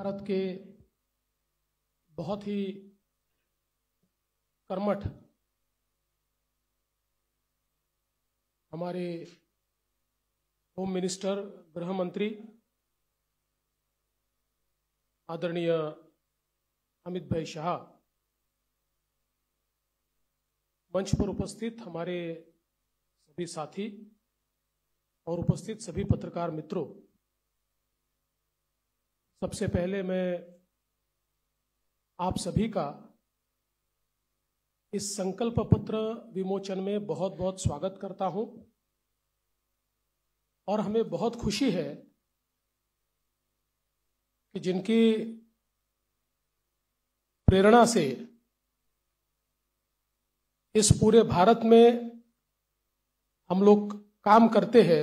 भारत के बहुत ही कर्मठ हमारे होम मिनिस्टर, गृह मंत्री आदरणीय अमित भाई शाह, मंच पर उपस्थित हमारे सभी साथी और उपस्थित सभी पत्रकार मित्रों, सबसे पहले मैं आप सभी का इस संकल्प पत्र विमोचन में बहुत बहुत स्वागत करता हूं और हमें बहुत खुशी है कि जिनकी प्रेरणा से इस पूरे भारत में हम लोग काम करते हैं,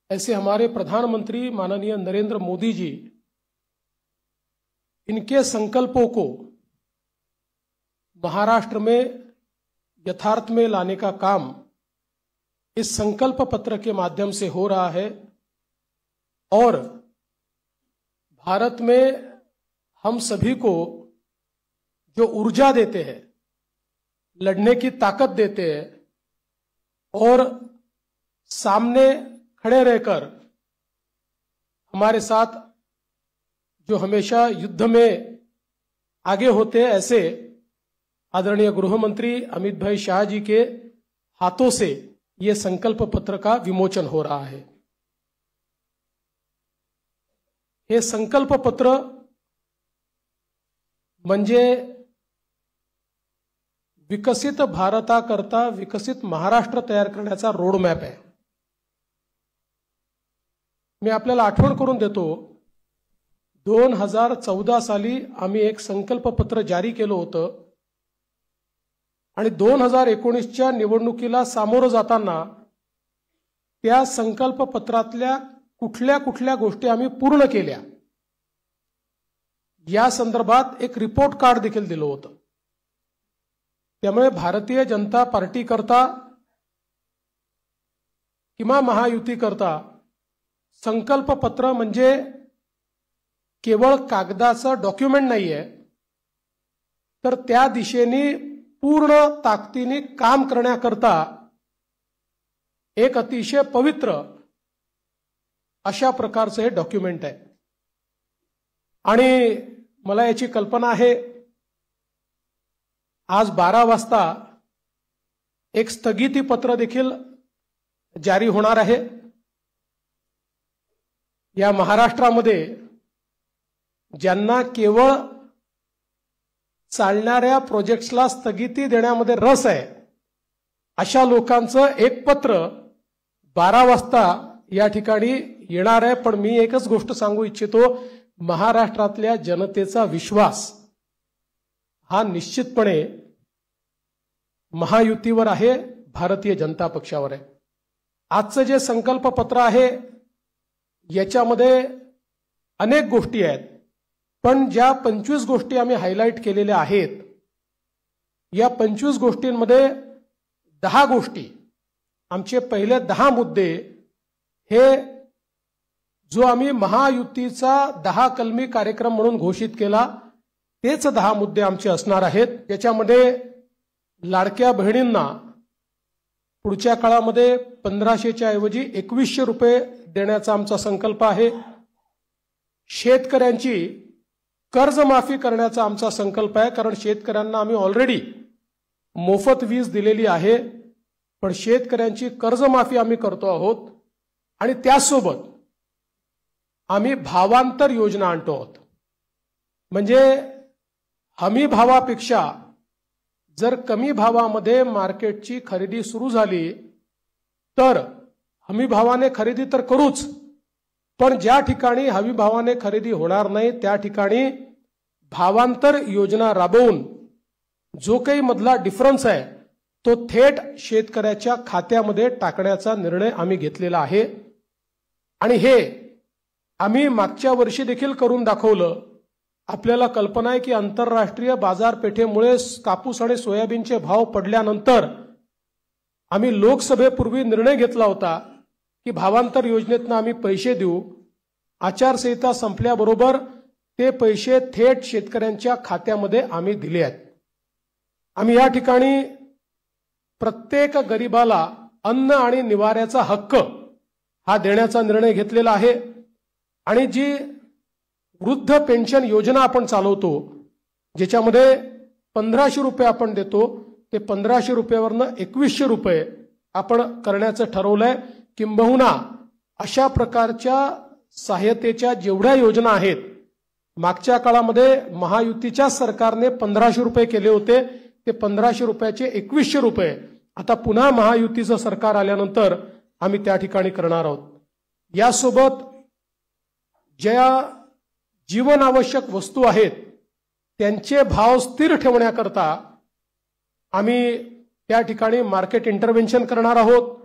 ऐसे हमारे प्रधानमंत्री माननीय नरेंद्र मोदी जी, इनके संकल्पों को महाराष्ट्र में यथार्थ में लाने का काम इस संकल्प पत्र के माध्यम से हो रहा है और भारत में हम सभी को जो ऊर्जा देते हैं, लड़ने की ताकत देते हैं और सामने खड़े रहकर हमारे साथ जो हमेशा युद्ध में आगे होते हैं, ऐसे आदरणीय गृह मंत्री अमित भाई शाह जी के हाथों से ये संकल्प पत्र का विमोचन हो रहा है। हे संकल्प पत्र म्हणजे विकसित भारताकरता विकसित महाराष्ट्र तयार करण्याचा रोडमॅप आहे। मी आपल्याला आठवण करून देतो, 2014 साली आम्ही एक संकल्प पत्र जारी केलं होतं आणि 2019च्या निवडणुकीला सामोरं जाताना त्या संकल्प पत्रातल्या कुठल्या कुठल्या गोष्टी आम्ही पूर्ण केल्या या संदर्भात एक रिपोर्ट कार्ड देखील दिलं होतं। त्यामुळे भारतीय जनता पार्टी करता किंवा महायुती करता संकल्प पत्र म्हणजे केवळ कागदाचं डॉक्युमेंट नाहीये, तर त्या दिशेने पूर्ण ताकदीने काम करण्याकरता एक अतिशय पवित्र अशा प्रकारचं हे डॉक्युमेंट आहे। आणि मला याची कल्पना आहे, आज 12 वाजता एक स्थगिती पत्र देखील जारी होणार आहे। या महाराष्ट्रामध्ये ज्यांना केवळ चालणाऱ्या प्रोजेक्ट्सला स्थगिती देण्यामध्ये रस आहे, अशा लोकांचं एक पत्र 12 वाजता या ठिकाणी येणार आहे। पण मी एकच गोष्ट सांगू इच्छितो, महाराष्ट्रातल्या जनतेचा विश्वास हा निश्चितपणे महायुतीवर आहे, भारतीय जनता पक्षावर आहे। आजचं जे संकल्प पत्र आहे याच्यामध्ये अनेक गोष्टी आहेत, पण ज्या 25 गोष्टी आम्ही हायलाइट केलेल्या आहेत, या 25 गोष्टींमध्ये 10 गोष्टी, आमचे पहिले 10 मुद्दे हे जो आम्ही महायुतीचा 10 कलमी कार्यक्रम म्हणून घोषित केला, तेच 10 मुद्दे आमचे असणार आहेत। याच्यामध्ये लाडक्या बहिणींना पुढच्या काळामध्ये 1500च्या ऐवजी 2100 रुपये देण्याचा आमचा संकल्प आहे। शेतकऱ्यांची कर्जमाफी करण्याचा आमचा संकल्प आहे, कारण शेतकऱ्यांना आम्ही ऑलरेडी मोफत वीज दिलेली आहे, पण शेतकऱ्यांची कर्जमाफी आम्ही करतो आहोत आणि त्यासोबत आम्ही भावांतर योजना आणतो आहोत। म्हणजे हमी भावापेक्षा जर कमी भावामध्ये मार्केटची खरेदी सुरू झाली तर हमी भावाने खरेदी तर करूच, पण ज्या ठिकाणी हमी भावाने खरेदी होणार नाही त्या ठिकाणी भावांतर योजना राबवून जो काही मधला डिफरन्स आहे तो थेट शेतकऱ्याच्या खात्यामध्ये टाकण्याचा निर्णय आम्ही घेतलेला आहे। आणि हे आम्ही मागच्या वर्षी देखील करून दाखवलं। आपल्याला कल्पना आहे की आंतरराष्ट्रीय बाजारपेठेमुळे कापूस आणि सोयाबीनचे भाव पडल्यानंतर आम्ही लोकसभेपूर्वी निर्णय घेतला होता की भावांतर योजनेतून आम्ही पैसे देऊ, आचारसंहिता संपल्याबरोबर ते पैसे थेट शेतकऱ्यांच्या खात्यामध्ये आम्ही दिले आहेत। आम्ही या ठिकाणी प्रत्येक गरिबाला अन्न आणि निवाऱ्याचा हक्क हा देण्याचा निर्णय घेतलेला आहे आणि जी वृद्ध पेन्शन योजना आपण चालवतो ज्याच्यामध्ये 1500 रुपये आपण देतो ते 1500 रुपयावरनं 2100 रुपये आपण करण्याचं ठरवलंय। किंबहुना अशा प्रकारच्या सहाय्यतेच्या जेवढ्या योजना आहेत मागच्या काळामध्ये महायुतीच्या सरकारने 1500 रुपये केले होते ते 1500 रुपयाचे 2100 रुपये आता पुन्हा महायुतीचं सरकार आल्यानंतर आम्ही त्या ठिकाणी करणार आहोत। यासोबत ज्या जीवनावश्यक वस्तू आहेत त्यांचे भाव स्थिर ठेवण्याकरता आम्ही त्या ठिकाणी मार्केट इंटरव्हेन्शन करणार आहोत।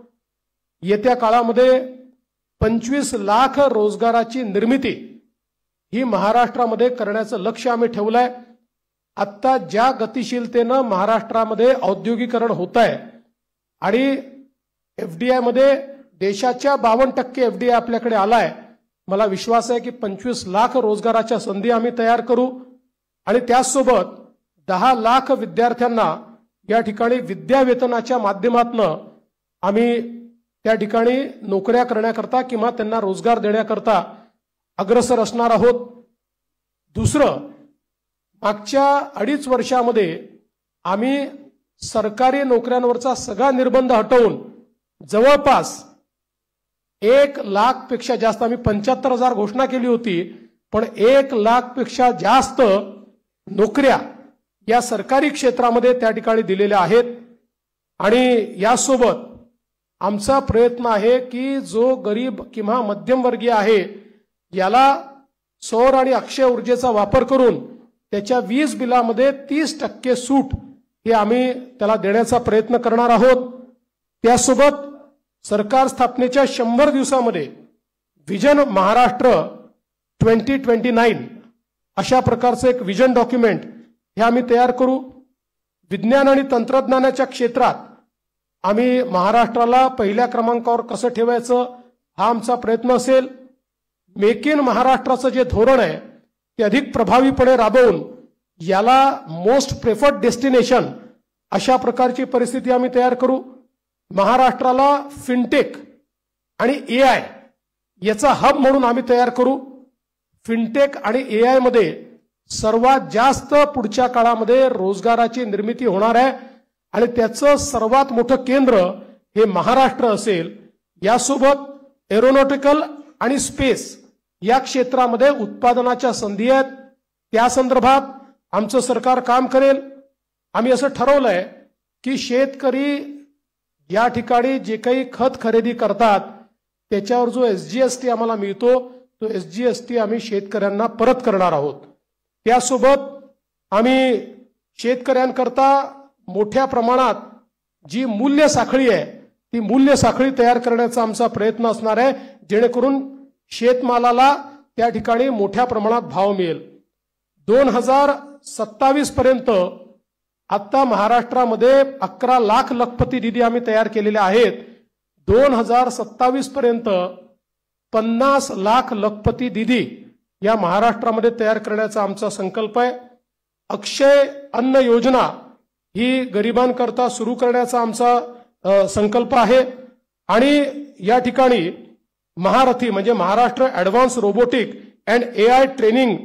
येत्या काळामध्ये 25 लाख रोजगाराची निर्मिती ही महाराष्ट्रामध्ये करण्याचं लक्ष्य आम्ही ठेवलंय। आता ज्या गतिशीलतेनं महाराष्ट्रामध्ये औद्योगिकरण होत आहे आणि एफडीआय मध्ये देशाच्या 52% एफडीआय आपल्याकडे आलाय, मला विश्वास आहे की 25 लाख रोजगाराच्या संधी आम्ही तयार करू आणि त्याचसोबत 10 लाख विद्यार्थ्यांना या ठिकाणी विद्यावेतनाच्या माध्यमातून आम्ही त्या ठिकाणी नोकऱ्या करण्याकरता किंवा त्यांना रोजगार देण्याकरता अग्रसर असणार आहोत। दुसरं, मागच्या 2.5 वर्षामध्ये आम्ही सरकारी नोकऱ्यांवरचा सगळा निर्बंध हटवून जवळपास 1 लाख पेक्षा जास्त, आम्ही 75,000 घोषणा केली होती पण 1 लाख पेक्षा जास्त नोकऱ्या या सरकारी क्षेत्रामध्ये त्या ठिकाणी दिलेल्या आहेत। आणि यासोबत आमचा प्रयत्न आहे की जो गरीब किंवा मध्यमवर्गीय आहे याला सौर आणि अक्षय ऊर्जेचा वापर करून त्याच्या वीज बिलामध्ये 30% सूट हे आम्ही त्याला देण्याचा प्रयत्न करणार आहोत। त्यासोबत सरकार स्थापनेच्या 100 दिवसामध्ये विजन महाराष्ट्र 2029 अशा प्रकारचं एक विजन डॉक्युमेंट हे आम्ही तयार करू। विज्ञान आणि तंत्रज्ञानाच्या क्षेत्रात आम्ही महाराष्ट्राला पहिल्या क्रमांकावर कसं ठेवायचं हा आमचा प्रयत्न असेल। मेक इन महाराष्ट्राचं जे धोरण आहे ते अधिक प्रभावीपणे राबवून याला मोस्ट प्रेफर्ड डेस्टिनेशन अशा प्रकारची परिस्थिती आम्ही तयार करू। महाराष्ट्राला फिनटेक आणि एआय याचा हब म्हणून आम्ही तयार करू। फिनटेक आणि एआय मध्ये सर्वात जास्त पुढच्या काळामध्ये रोजगाराची निर्मिती होणार आहे आणि त्याचं सर्वात मोठं केंद्र हे महाराष्ट्र असेल। यासोबत एरोनॉटिकल आणि स्पेस या क्षेत्रामध्ये उत्पादनाच्या संधी आहेत, त्या संदर्भात आमचं सरकार काम करेल। आम्ही असं ठरवलंय की शेतकरी या ठिकाणी जे काही खत खरेदी करतात त्याच्यावर जो एसजीएसटी आम्हाला मिळतो तो एसजीएसटी आम्ही शेतकऱ्यांना परत करणार आहोत। त्यासोबत आम्ही शेतकऱ्यांकरता मोठ्या प्रमाणात जी मूल्य साखळी आहे ती मूल्य साखळी तयार करण्याचा आमचा प्रयत्न असणार आहे जेणेकरून शेतमालाला त्या ठिकाणी मोठ्या प्रमाणात भाव मिळेल। 2027 पर्यंत आता महाराष्ट्रामध्ये 11 लाख लखपती निधी आम्ही तयार केलेले आहेत। 2027 पर्यंत 50 लाख लखपती निधी या महाराष्ट्रामध्ये तयार करण्याचा आमचा संकल्प आहे। अक्षय अन्न योजना ही गरिबांकरता सुरू करण्याचा आमचा संकल्प आहे आणि या ठिकाणी महारथी म्हणजे Maharashtra advance robotic and AI training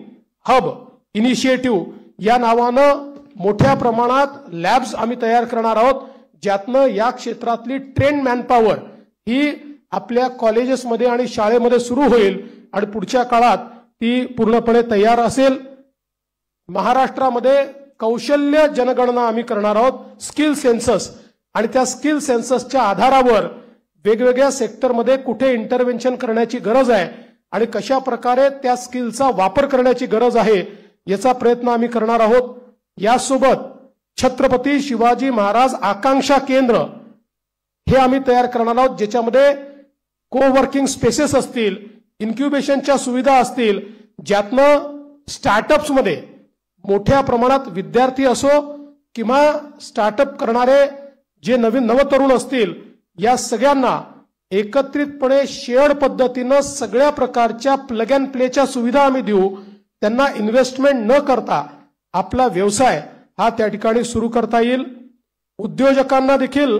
hub initiative या नावानं मोठ्या प्रमाणात लॅब्स आम्ही तयार करणार आहोत ज्यातनं या क्षेत्रातली ट्रेन मॅनपॉवर ही आपल्या कॉलेजेसमध्ये आणि शाळेमध्ये सुरू होईल आणि पुढच्या काळात ती पूर्णपणे तयार असेल। महाराष्ट्रामध्ये कौशल्य जनगणना आम्ही करणार आहोत, स्किल सेन्सस, आणि त्या स्किल सेन्ससच्या आधारावर वेगवेगळ्या सेक्टरमध्ये कुठे इंटरव्हेन्शन करण्याची गरज आहे आणि कशा प्रकारे त्या स्किलचा वापर करण्याची गरज आहे याचा प्रयत्न आम्ही करणार आहोत। यासोबत छत्रपती शिवाजी महाराज आकांक्षा केंद्र हे आम्ही तयार करणार आहोत ज्याच्यामध्ये कोवर्किंग स्पेसेस असतील, इन्क्युबेशनच्या सुविधा असतील, ज्यातनं स्टार्टअप्समध्ये मोठ्या प्रमाणात विद्यार्थी असो किंवा स्टार्टअप करणारे जे नवतरुण असतील या सगळ्यांना एकत्रितपणे शेअर्ड पद्धतीनं सगळ्या प्रकारच्या प्लग अँड प्लेच्या सुविधा आम्ही देऊ, त्यांना इन्व्हेस्टमेंट न करता आपला व्यवसाय हा त्या ठिकाणी सुरू करता येईल। उद्योजकांना देखील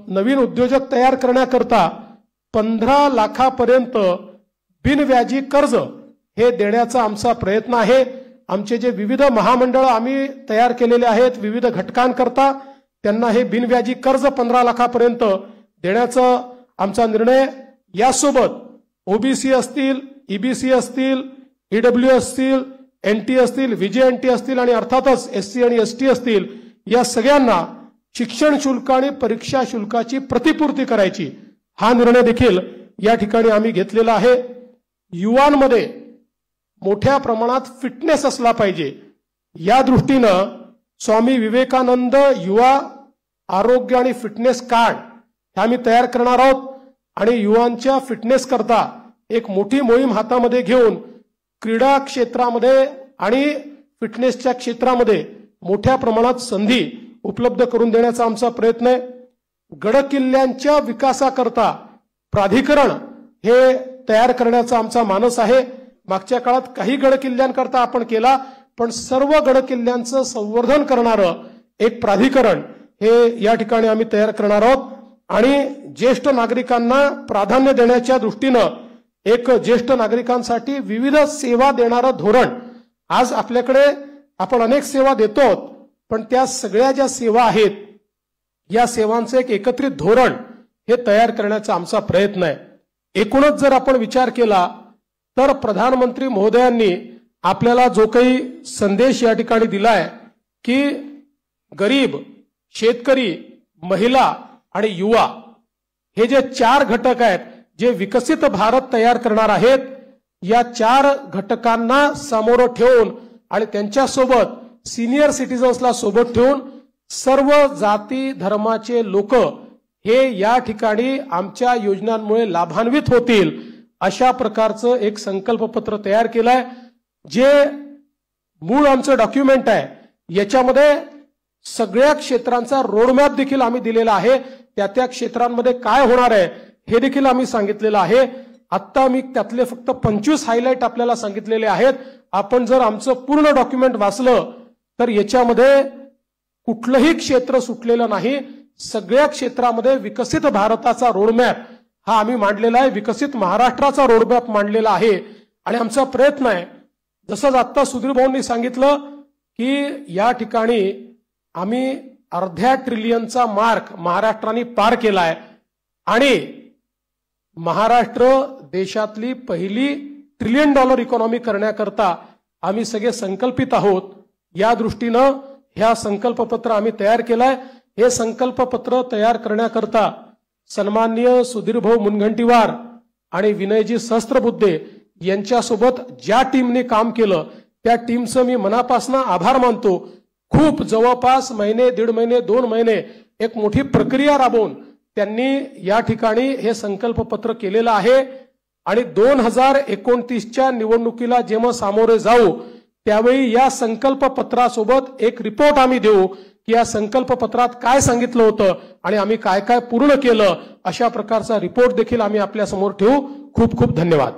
नवीन उद्योजक तयार करण्याकरता 15 लाखापर्यंत बिनव्याजी कर्ज हे देण्याचा आमचा प्रयत्न आहे। आमचे जे विविध महामंडळ आम्ही तयार केलेले आहेत विविध घटकांकरता, त्यांना हे बिनव्याजी कर्ज 15 लाखापर्यंत देण्याचा आमचा निर्णय। यासोबत ओबीसी असतील, ईबीसी असतील, ईडब्ल्यू असतील, एनटी असतील, व्हीजेएनटी असतील आणि अर्थातच एससी आणि एसटी असतील, या सगळ्यांना शिक्षण शुल्क आणि परीक्षा शुल्काची प्रतिपूर्ती करायची हा निर्णय देखील या ठिकाणी आम्ही घेतलेला आहे। युवांमध्ये मोठ्या प्रमाणात फिटनेस असला पाहिजे, या दृष्टीनं स्वामी विवेकानंद युवा आरोग्य आणि फिटनेस कार्ड हे आम्ही तयार करणार आहोत आणि युवांच्या फिटनेस करता एक मोठी मोहीम हातामध्ये घेऊन क्रीडा क्षेत्रामध्ये आणि फिटनेसच्या क्षेत्रामध्ये मोठ्या प्रमाणात संधी उपलब्ध करून देण्याचा आमचा प्रयत्न आहे। गडकिल्ल्यांच्या विकासाकरता प्राधिकरण हे तयार करण्याचा आमचा मानस आहे। मागच्या काळात काही गडकिल्ल्यांकरता आपण केला, पण सर्व गडकिल्ल्यांचं संवर्धन करणारं एक प्राधिकरण हे या ठिकाणी आम्ही तयार करणार आहोत आणि ज्येष्ठ नागरिकांना प्राधान्य देण्याच्या दृष्टीनं एक ज्येष्ठ नागरिकांसाठी विविध सेवा देणारं धोरण, आज आपल्याकडे आपण अनेक सेवा देतो, पण त्या सगळ्या ज्या सेवा आहेत या सेवांचे एक एकत्रित धोरण हे तयार करण्याचा आमचा प्रयत्न आहे। एकूणच जर आपण विचार केला तर प्रधानमंत्री महोदयांनी आपल्याला जो काही संदेश या ठिकाणी दिलाय की गरीब, शेतकरी, महिला आणि युवा हे जे 4 घटक आहेत जे विकसित भारत तयार करणार आहेत, या 4 घटकांना समोर ठेवून आणि त्यांच्यासोबत सिनियर सिटीजन्सला सोबत ठेवून सर्व जाती धर्माचे लोक हे या ठिकाणी आमच्या योजनांमुळे लाभान्वित होतील अशा प्रकारचं एक संकल्पपत्र तयार केलंय। जे मूळ आमचं डॉक्युमेंट आहे याच्यामध्ये सगळ्या क्षेत्रांचा रोडमॅप देखील आम्ही दिलेला आहे, त्या क्षेत्रांमध्ये काय होणार आहे हे देखील आम्ही सांगितलेलं आहे। आता मी त्यातले फक्त 25 हायलाइट आपल्याला सांगितलेले आहेत। आपण जर आमचं पूर्ण डॉक्युमेंट वाचलं तर याच्यामध्ये कुठलंही क्षेत्र सुटलेलं नाही, सगळ्या क्षेत्रामध्ये विकसित भारताचा रोडमॅप हा आम्ही मांडलेला आहे, विकसित महाराष्ट्राचा रोडमॅप मांडलेला आहे आणि आमचा प्रयत्न आहे, जसं आता सुधीर भाऊंनी सांगितलं की या ठिकाणी आम्ही अर्ध्या ट्रिलियनचा मार्क महाराष्ट्राने पार केलाय आणि महाराष्ट्र देशातली पहिली $1 ट्रिलियन इकॉनॉमी करण्याकरता आम्ही सगळे संकल्पित आहोत। या दृष्टीनं ह्या संकल्पपत्र आम्ही तयार केलाय। हे संकल्पपत्र तयार करण्याकरता सन्माननीय सुधीरभाऊ मुनगंटीवार आणि विनयजी सहस्त्रबुद्धे यांच्यासोबत ज्या टीमने काम केलं त्या टीमचं मी मनापासून आभार मानतो। खूप जवळपास महिने, 1.5 महिने, 2 महिने एक मोठी प्रक्रिया राबवून त्यांनी या ठिकाणी हे संकल्पपत्र केलेलं आहे आणि 2029च्या निवडणुकीला जेव्हा सामोरे जाऊ त्यावेळी या संकल्पपत्रासोबत एक रिपोर्ट आम्ही देऊ की या संकल्पपत्रात काय सांगितलं होतं आणि आम्ही काय काय पूर्ण केलं, अशा प्रकारचा रिपोर्ट देखील आम्ही आपल्या समोर ठेवू। खूप खूप धन्यवाद।